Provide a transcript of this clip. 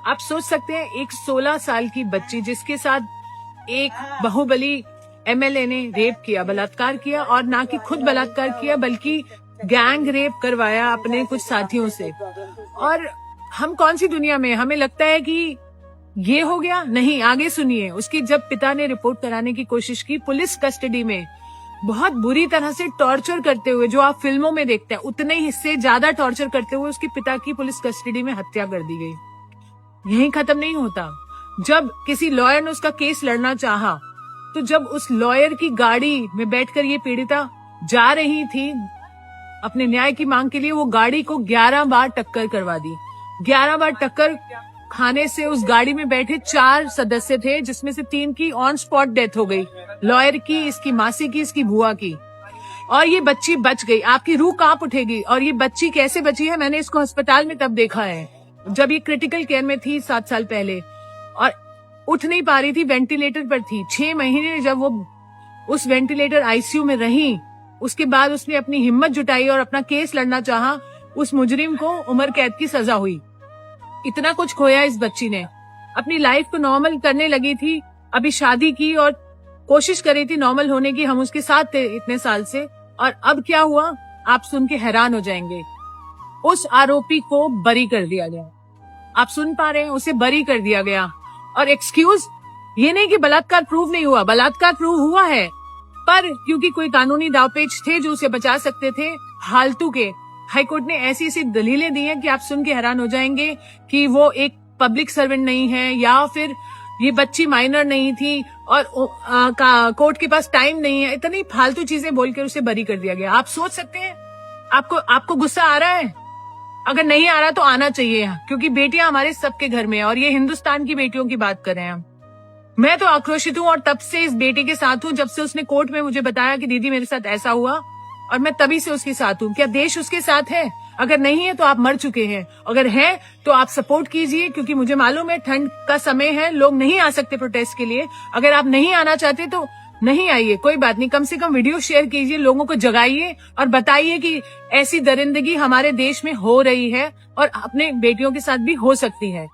आप सोच सकते हैं एक 16 साल की बच्ची जिसके साथ एक बाहुबली एमएलए ने रेप किया, बलात्कार किया, और ना कि खुद बलात्कार किया बल्कि गैंग रेप करवाया अपने कुछ साथियों से। और हम कौन सी दुनिया में, हमें लगता है कि ये हो गया। नहीं, आगे सुनिए। उसकी जब पिता ने रिपोर्ट कराने की कोशिश की, पुलिस कस्टडी में बहुत बुरी तरह से टॉर्चर करते हुए, जो आप फिल्मों में देखते हैं उतने ही से ज्यादा टॉर्चर करते हुए उसके पिता की पुलिस कस्टडी में हत्या कर दी गई। यही खत्म नहीं होता। जब किसी लॉयर ने उसका केस लड़ना चाहा, तो जब उस लॉयर की गाड़ी में बैठकर ये पीड़िता जा रही थी अपने न्याय की मांग के लिए, वो गाड़ी को 11 बार टक्कर करवा दी। 11 बार टक्कर खाने से उस गाड़ी में बैठे 4 सदस्य थे, जिसमें से 3 की ऑन स्पॉट डेथ हो गई, लॉयर की, इसकी मासी की, इसकी बुआ की, और ये बच्ची बच गई। आपकी रूह कांप उठेगी। और ये बच्ची कैसे बची है, मैंने इसको अस्पताल में तब देखा है जब ये क्रिटिकल केयर में थी 7 साल पहले, और उठ नहीं पा रही थी, वेंटिलेटर पर थी। 6 महीने जब वो उस वेंटिलेटर आईसीयू में रही, उसके बाद उसने अपनी हिम्मत जुटाई और अपना केस लड़ना चाहा। उस मुजरिम को उम्र कैद की सजा हुई। इतना कुछ खोया इस बच्ची ने। अपनी लाइफ को नॉर्मल करने लगी थी, अभी शादी की और कोशिश कर रही थी नॉर्मल होने की। हम उसके साथ थे इतने साल से, और अब क्या हुआ आप सुन के हैरान हो जाएंगे। उस आरोपी को बरी कर दिया गया। आप सुन पा रहे हैं, उसे बरी कर दिया गया। और एक्सक्यूज, ये नहीं कि बलात्कार प्रूव नहीं हुआ, बलात्कार प्रूव हुआ है, पर क्योंकि कोई कानूनी दावपेच थे जो उसे बचा सकते थे, फालतू के हाईकोर्ट ने ऐसी ऐसी दलीलें दी हैं कि आप सुन के हैरान हो जाएंगे कि वो एक पब्लिक सर्वेंट नहीं है, या फिर ये बच्ची माइनर नहीं थी, और कोर्ट के पास टाइम नहीं है। इतनी फालतू चीजें बोलकर उसे बरी कर दिया गया। आप सोच सकते हैं, आपको गुस्सा आ रहा है? अगर नहीं आ रहा तो आना चाहिए, क्योंकि बेटियां हमारे सबके घर में है, और ये हिंदुस्तान की बेटियों की बात कर रहे हैं हम। मैं तो आक्रोशित हूँ, और तब से इस बेटी के साथ हूँ, जब से उसने कोर्ट में मुझे बताया कि दीदी मेरे साथ ऐसा हुआ, और मैं तभी से उसके साथ हूँ। क्या देश उसके साथ है? अगर नहीं है तो आप मर चुके हैं। अगर है तो आप सपोर्ट कीजिए, क्योंकि मुझे मालूम है ठंड का समय है, लोग नहीं आ सकते प्रोटेस्ट के लिए। अगर आप नहीं आना चाहते तो नहीं आइए, कोई बात नहीं। कम से कम वीडियो शेयर कीजिए, लोगों को जगाइए और बताइए कि ऐसी दरिंदगी हमारे देश में हो रही है और अपने बेटियों के साथ भी हो सकती है।